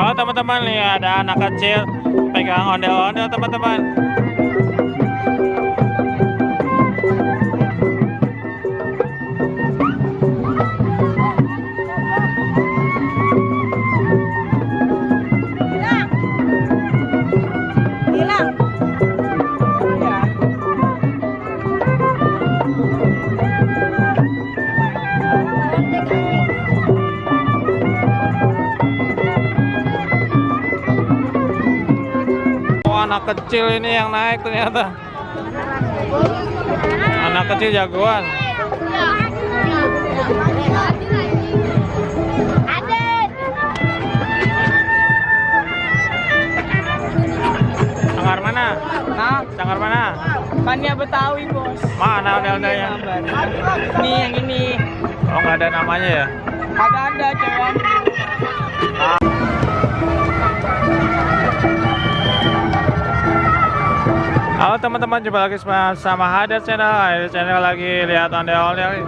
Halo teman-teman, nih ada anak kecil pegang ondel-ondel teman-teman. Anak kecil ini yang naik ternyata. Anak kecil jagoan. Sanggar mana? Nah, Sanggar mana? Pania Betawi, Bos. Mana ondel-ondelnya? Nih yang ini. Oh, nggak ada namanya ya? Ada cewek. Halo teman-teman, jumpa lagi sama Hadat Channel. Hadat Channel lagi lihat ondel-ondel.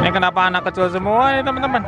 Ini kenapa anak kecil semua nih teman-teman?